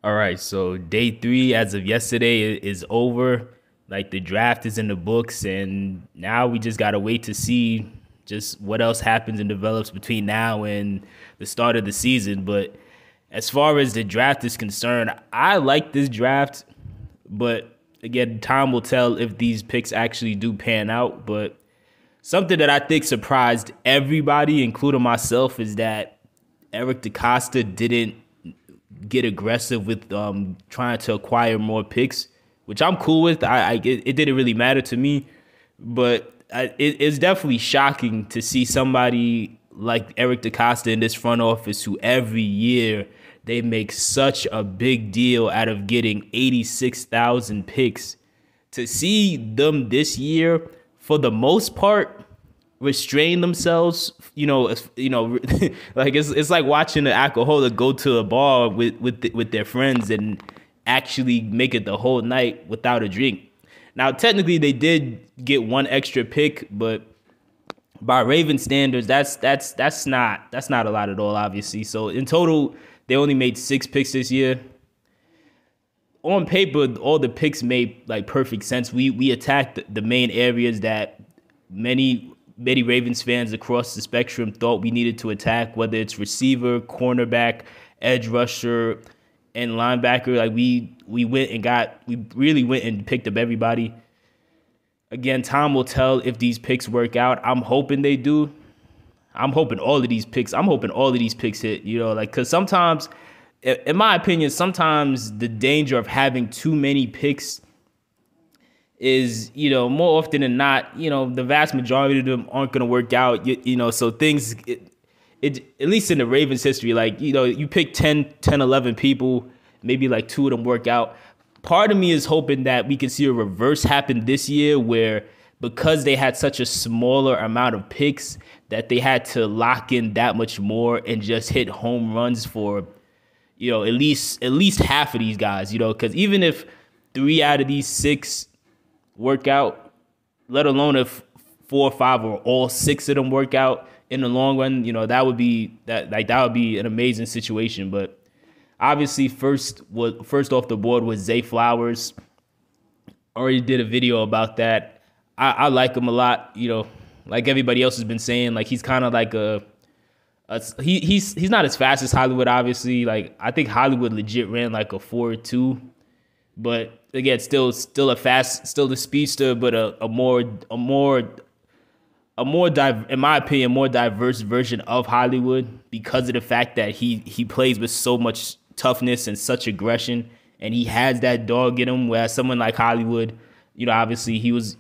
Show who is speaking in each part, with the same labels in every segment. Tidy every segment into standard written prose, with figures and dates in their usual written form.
Speaker 1: All right, so day 3 as of yesterday is over. Like the draft is in the books, and now we just gotta wait to see just what else happens and develops between now and the start of the season. But as far as the draft is concerned, I like this draft, but again, time will tell if these picks actually do pan out. But something that I think surprised everybody, including myself, is that Eric DeCosta didn't get aggressive with trying to acquire more picks, which I'm cool with. It didn't really matter to me, but it's definitely shocking to see somebody like Eric DeCosta in this front office who every year they make such a big deal out of getting 86,000 picks. To see them this year, for the most part, restrain themselves, like it's like watching an alcoholic go to a bar with their friends and actually make it the whole night without a drink. Now, technically, they did get one extra pick, but by Raven standards, that's not a lot at all, obviously. So in total, they only made 6 picks this year. On paper, all the picks made like perfect sense. We attacked the main areas that many Ravens fans across the spectrum thought we needed to attack, whether it's receiver, cornerback, edge rusher, and linebacker. Like we really went and picked up everybody. Again, time will tell if these picks work out. I'm hoping they do. I'm hoping all of these picks hit, because sometimes, in my opinion, sometimes the danger of having too many picks is, more often than not, the vast majority of them aren't going to work out, so things, at least in the Ravens history, like, you pick 10, 11 people, maybe like 2 of them work out. Part of me is hoping that we can see a reverse happen this year where, because they had such a smaller amount of picks, that they had to lock in that much more and just hit home runs for, at least half of these guys, because even if 3 out of these 6 work out, let alone if 4 or 5 or all 6 of them work out in the long run, that would be an amazing situation. But obviously, first off the board was Zay Flowers. Already did a video about that. I like him a lot. Like everybody else has been saying, like he's kind of like he's not as fast as Hollywood. Obviously, like I think Hollywood legit ran like a 4.2, but again, still a speedster, but a more in my opinion, more diverse version of Hollywood because of the fact that he plays with so much toughness and such aggression, and he has that dog in him. Whereas someone like Hollywood, obviously he was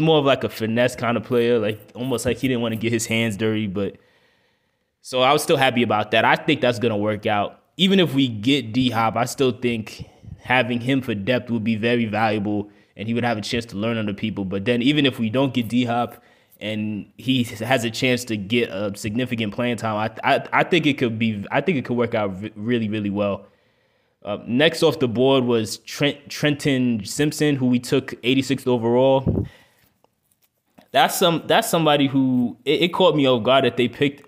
Speaker 1: more of like a finesse kind of player, like almost like he didn't want to get his hands dirty. But so I was still happy about that. I think that's gonna work out. Even if we get D-Hop, I still think having him for depth would be very valuable, and he would have a chance to learn under people. But then even if we don't get D-Hop and he has a chance to get a significant playing time, I think it could work out really, really well. Next off the board was Trenton Simpson, who we took 86th overall. That's somebody who it caught me off guard that they picked.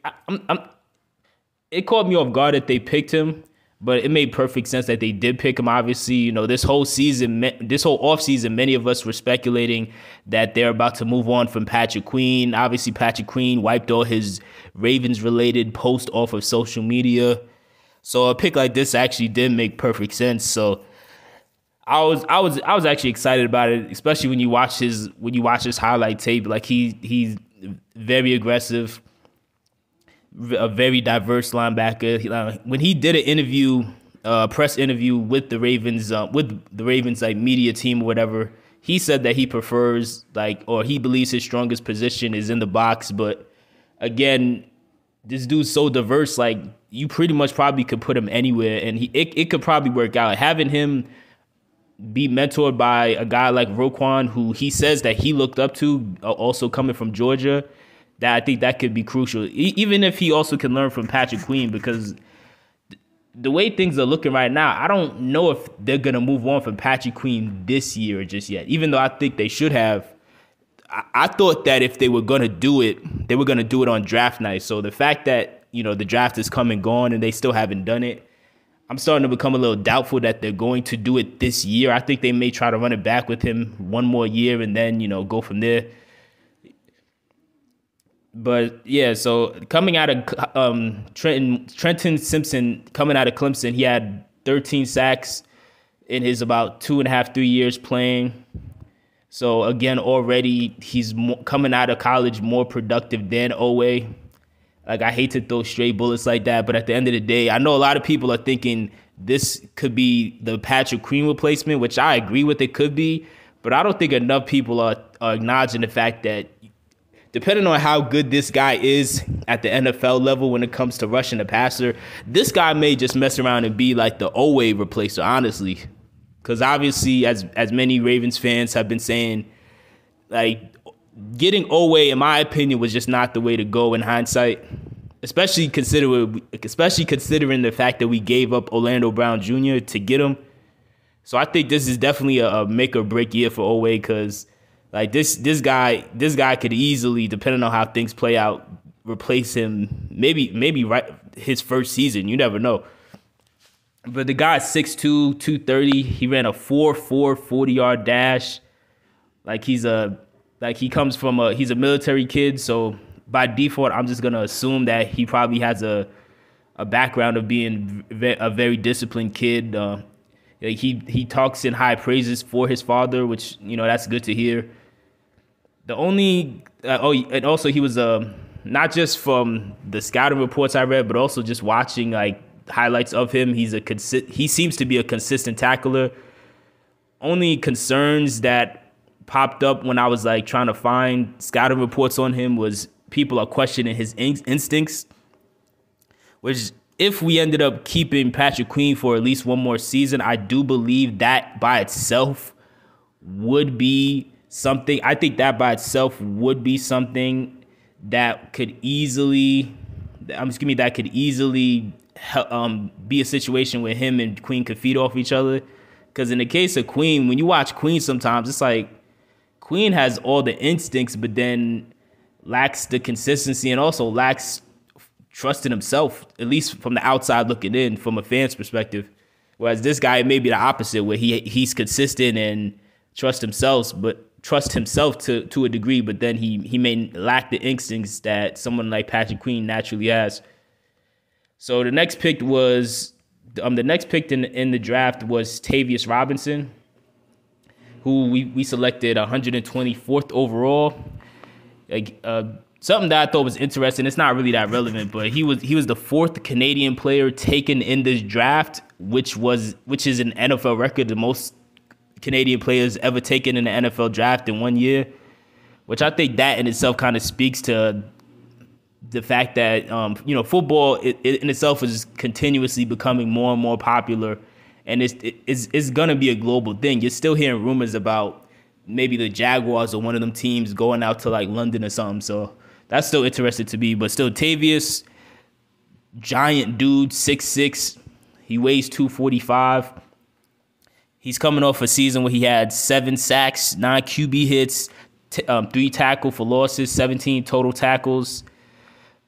Speaker 1: It caught me off guard that they picked him, but it made perfect sense that they did pick him. Obviously, this whole offseason, many of us were speculating that they're about to move on from Patrick Queen. Obviously, Patrick Queen wiped all his Ravens-related posts off of social media. So a pick like this actually did make perfect sense. So I was actually excited about it, especially when you watch his highlight tape. Like he's very aggressive, a very diverse linebacker. When he did an interview, press interview with the Ravens like media team or whatever, he said that he prefers or he believes his strongest position is in the box. But again, this dude's so diverse, like you pretty much probably could put him anywhere, and it could probably work out. Having him be mentored by a guy like Roquan, who he says that he looked up to, also coming from Georgia, that I think that could be crucial. Even if he also can learn from Patrick Queen, because the way things are looking right now, I don't know if they're going to move on from Patrick Queen this year just yet, even though I think they should have. I thought that if they were going to do it, they were going to do it on draft night. So the fact that, the draft is come and gone and they still haven't done it, I'm starting to become a little doubtful that they're going to do it this year. I think they may try to run it back with him one more year and then, go from there. But yeah, so coming out of Trenton Simpson coming out of Clemson, he had 13 sacks in his about 2.5, 3 years playing. So again, already he's coming out of college more productive than Owe. Like, I hate to throw stray bullets like that, but at the end of the day, I know a lot of people are thinking this could be the Patrick Queen replacement, which I agree with, it could be, but I don't think enough people are acknowledging the fact that depending on how good this guy is at the NFL level when it comes to rushing the passer, this guy may just mess around and be like the Owe replacer, honestly. Because obviously, as many Ravens fans have been saying, like, getting Owe, in my opinion, was just not the way to go in hindsight, especially considering the fact that we gave up Orlando Brown Jr. to get him. So I think this is definitely a make or break year for Owe, because like this guy could easily, depending on how things play out, replace him maybe right his first season. You never know. But the guy's 6'2", 230. He ran a 4.4 40-yard dash. Like, he's a military kid, so by default, I'm just gonna assume that he probably has a background of being a very disciplined kid. He talks in high praises for his father, which that's good to hear. The only and also he was not just from the scouting reports I read, but also just watching like highlights of him. He seems to be a consistent tackler. Only concerns that popped up when I was like trying to find scouting reports on him was people are questioning his instincts, which if we ended up keeping Patrick Queen for at least one more season, I do believe that by itself would be something. I think that by itself would be something that could easily be a situation where him and Queen could feed off each other. Because in the case of Queen, when you watch Queen sometimes, it's like Queen has all the instincts, but then lacks the consistency and also lacks trust in himself, at least from the outside looking in, from a fan's perspective. Whereas this guy may be the opposite, where he's consistent and trusts himself to a degree, but then he may lack the instincts that someone like Patrick Queen naturally has. So the next pick in the draft was Tavius Robinson, who we selected 124th overall. Something that I thought was interesting. It's not really that relevant, but he was the fourth Canadian player taken in this draft, which is an NFL record, the most Canadian players ever taken in the NFL draft in 1 year. Which I think that in itself kind of speaks to the fact that football in itself is continuously becoming more and more popular, and it's gonna be a global thing. You're still hearing rumors about maybe the Jaguars or one of them teams going out to like London or something. So that's still interesting to me. But still, Tavius, giant dude, 6'6", he weighs 245. He's coming off a season where he had 7 sacks, 9 QB hits, 3 tackle for losses, 17 total tackles.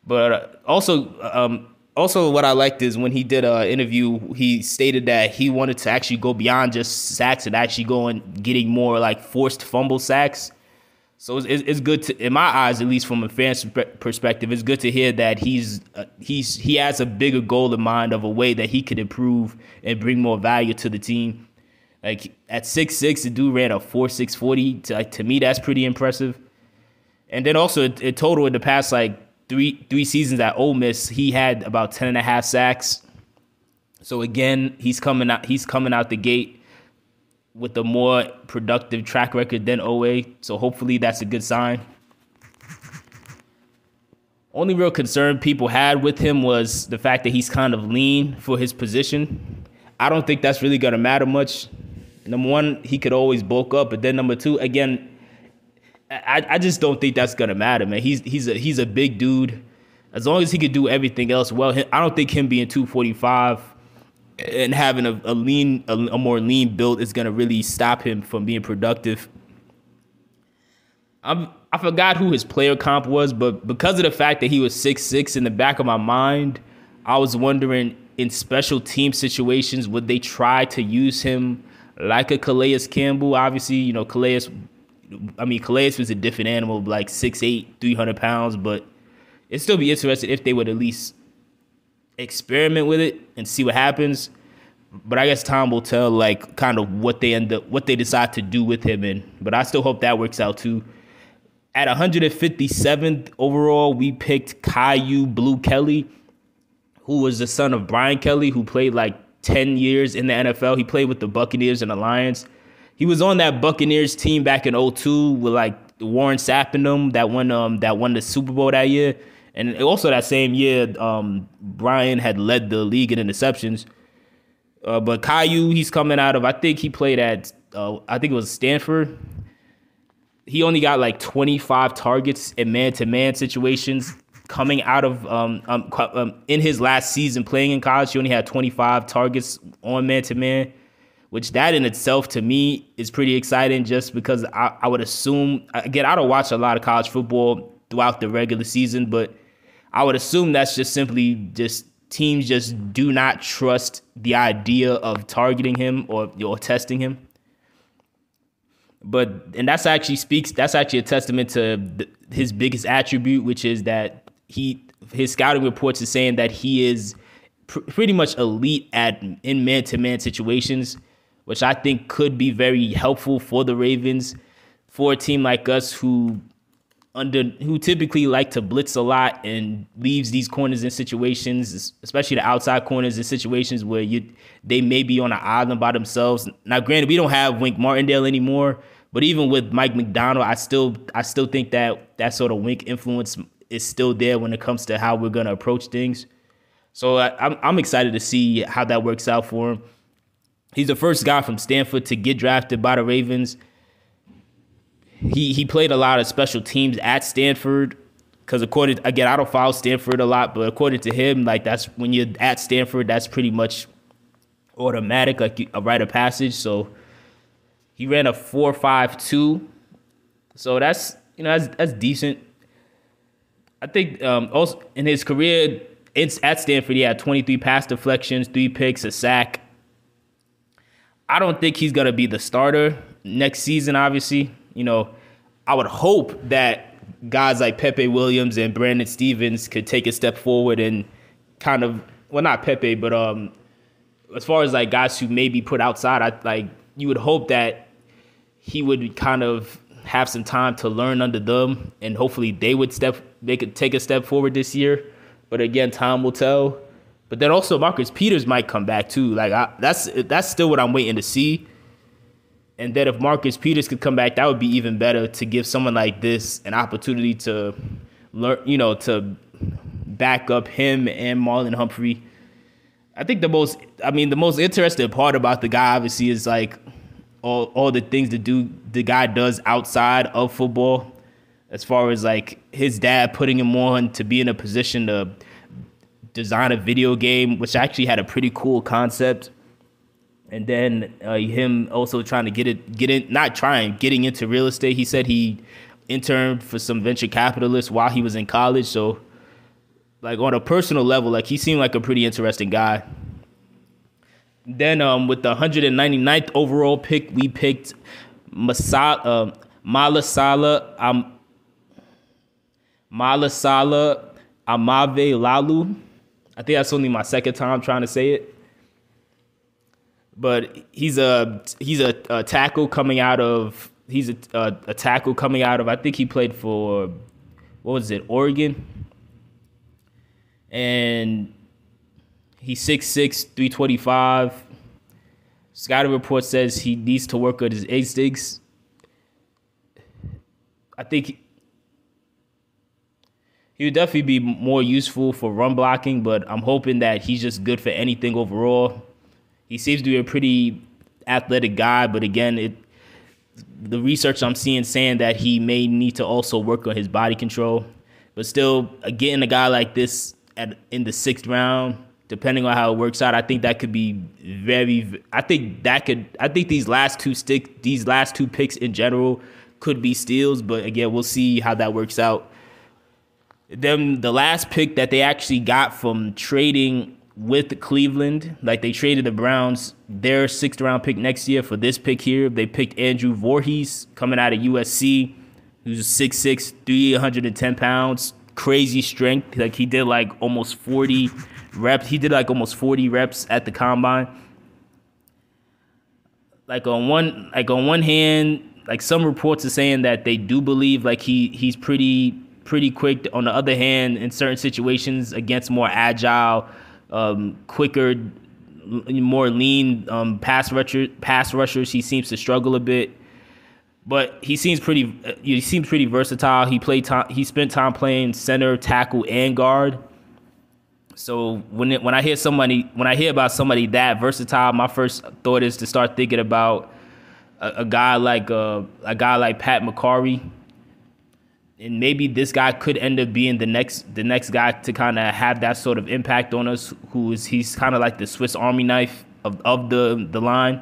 Speaker 1: But also what I liked is when he did an interview, he stated that he wanted to actually go beyond just sacks and actually go and getting more like forced fumble sacks. So it's good to, in my eyes, at least from a fan's perspective, it's good to hear that he has a bigger goal in mind of a way that he could improve and bring more value to the team. Like at 6'6", the dude ran a 4.6 40. To me, that's pretty impressive. And then also in total in the past like three seasons at Ole Miss, he had about 10.5 sacks. So again, he's coming out the gate with a more productive track record than Owe. So hopefully that's a good sign. Only real concern people had with him was the fact that he's kind of lean for his position. I don't think that's really going to matter much. Number one, he could always bulk up, but then number two, again, I just don't think that's gonna matter, man. He's a big dude. As long as he could do everything else well, I don't think him being 245 and having a more lean build is gonna really stop him from being productive. I forgot who his player comp was, but because of the fact that he was 6'6", in the back of my mind, I was wondering in special team situations, would they try to use him like a Calais Campbell? Obviously, Calais was a different animal, like 6'8", 300 pounds, but it'd still be interesting if they would at least experiment with it and see what happens. But I guess time will tell, like, kind of what they decide to do with him. But I still hope that works out too. At 157th overall, we picked Caillou Blue Kelly, who was the son of Brian Kelly, who played like 10 years in the NFL. He played with the Buccaneers and the Lions. He was on that Buccaneers team back in 2002 with like Warren Sapp and them that won the Super Bowl that year. And also that same year, Brian had led the league in interceptions. But Caillou, he's coming out of, I think he played at, I think it was Stanford. He only got like 25 targets in man-to-man situations coming out of, in his last season playing in college. He only had 25 targets on man-to-man, which that in itself to me is pretty exciting just because I would assume, again, I don't watch a lot of college football throughout the regular season, but I would assume that's just simply just teams just do not trust the idea of targeting him or testing him. And that's actually a testament to his biggest attribute, which is that his scouting reports is saying that he is pretty much elite in man-to-man situations, which I think could be very helpful for the Ravens, for a team like us who typically like to blitz a lot and leaves these corners in situations, especially the outside corners, in situations where they may be on an island by themselves. Now, granted, we don't have Wink Martindale anymore, but even with Mike McDonald, I still think that sort of Wink influence is still there when it comes to how we're going to approach things. So I'm excited to see how that works out for him. He's the first guy from Stanford to get drafted by the Ravens. He played a lot of special teams at Stanford because I don't follow Stanford a lot, but according to him, like that's when you're at Stanford, that's pretty much automatic, like a rite of passage. So he ran a 4.52, so that's decent. I think also in his career at Stanford, he had 23 pass deflections, 3 picks, a sack. I don't think he's gonna be the starter next season, obviously. I would hope that guys like Pepe Williams and Brandon Stevens could take a step forward and kind of, well, not Pepe, but as far as like guys who may be put outside, you would hope that he would kind of have some time to learn under them, and hopefully they could take a step forward this year. But again, time will tell. But then also Marcus Peters might come back too. That's still what I'm waiting to see. And then if Marcus Peters could come back, that would be even better to give someone like this an opportunity to learn, to back up him and Marlon Humphrey. I think the most interesting part about the guy obviously is like all the things the guy does outside of football, as far as like his dad putting him on to be in a position to design a video game, which actually had a pretty cool concept. And then him also trying to getting into real estate. He said he interned for some venture capitalists while he was in college. So, like on a personal level, like he seemed like a pretty interesting guy. Then with the 199th overall pick, we picked Malasala Amave Lalu. I think that's only my second time trying to say it. But he's a tackle coming out of I think he played for Oregon, and he's 6'6", 325. Scouting report says he needs to work on his instincts. I think he would definitely be more useful for run blocking, but I'm hoping that he's just good for anything overall. He seems to be a pretty athletic guy, but again, the research I'm seeing saying that he may need to also work on his body control. But still, getting a guy like this in the 6th round, depending on how it works out, I think that could be I think these last two picks in general could be steals, but again, we'll see how that works out. Then the last pick that they actually got from trading with Cleveland. Like, they traded the Browns their 6th-round pick next year for this pick here. They picked Andrew Voorhees coming out of USC, who's 6'6", 310 pounds, crazy strength. Like, he did like almost 40 reps. He did like almost 40 reps at the combine. Like on one hand, like some reports are saying that they do believe like he's pretty quick. On the other hand, in certain situations against more agile, quicker, more lean pass rushers, he seems to struggle a bit. But he seems pretty versatile. He spent time playing center, tackle, and guard. So when I hear about somebody that versatile, my first thought is to start thinking about a guy like Pat McCarry, and maybe this guy could end up being the next guy to kind of have that sort of impact on us. He's kind of like the Swiss Army knife of the line.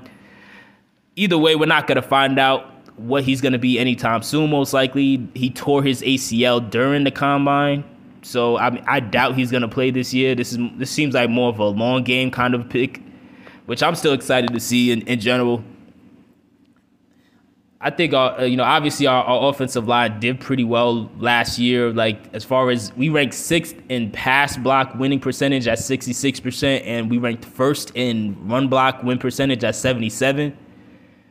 Speaker 1: Either way, we're not gonna find out what he's gonna be anytime soon. Most likely, he tore his ACL during the combine. So I doubt he's gonna play this year. This seems like more of a long game kind of pick, which I'm still excited to see in general. I think obviously our offensive line did pretty well last year. Like, as far as we ranked 6th in pass block winning percentage at 66%, and we ranked 1st in run block win percentage at 77%.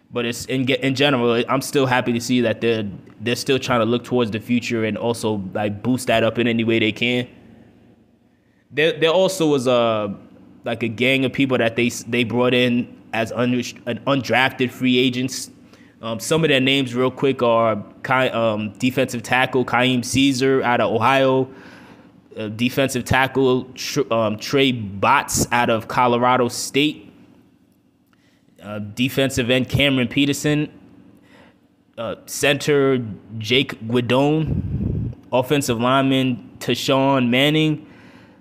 Speaker 1: But it's in general, I'm still happy to see that they're still trying to look towards the future and also like boost that up in any way they can. There also was a gang of people that they brought in as undrafted free agents. Some of their names real quick are defensive tackle Kaim Caesar out of Ohio, defensive tackle Trey Botts out of Colorado State, defensive end Cameron Peterson, center Jake Guidone, offensive lineman Tashawn Manning,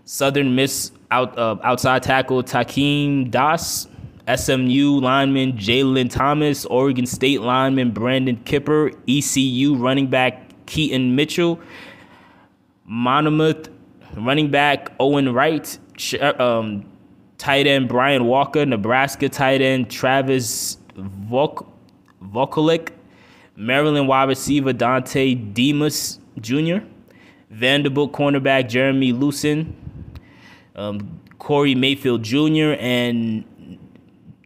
Speaker 1: Southern Miss outside tackle Takeem Das, SMU lineman Jalen Thomas, Oregon State lineman Brandon Kipper, ECU running back Keaton Mitchell, Monmouth running back Owen Wright, tight end Brian Walker, Nebraska tight end Travis Vokolek, Maryland wide receiver Dante Demas Jr., Vanderbilt cornerback Jeremy Lucen, Corey Mayfield Jr., and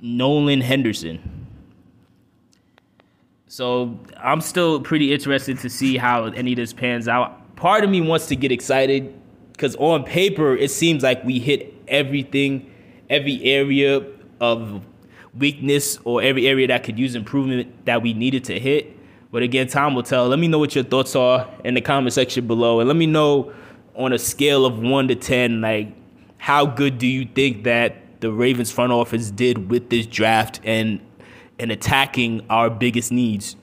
Speaker 1: Nolan Henderson. So I'm still pretty interested to see how any of this pans out. Part of me wants to get excited because on paper it seems like we hit everything, every area of weakness or every area that could use improvement that we needed to hit. But again, time will tell. Let me know what your thoughts are in the comment section below, and let me know on a scale of 1 to 10, like, how good do you think that the Ravens front office did with this draft and attacking our biggest needs?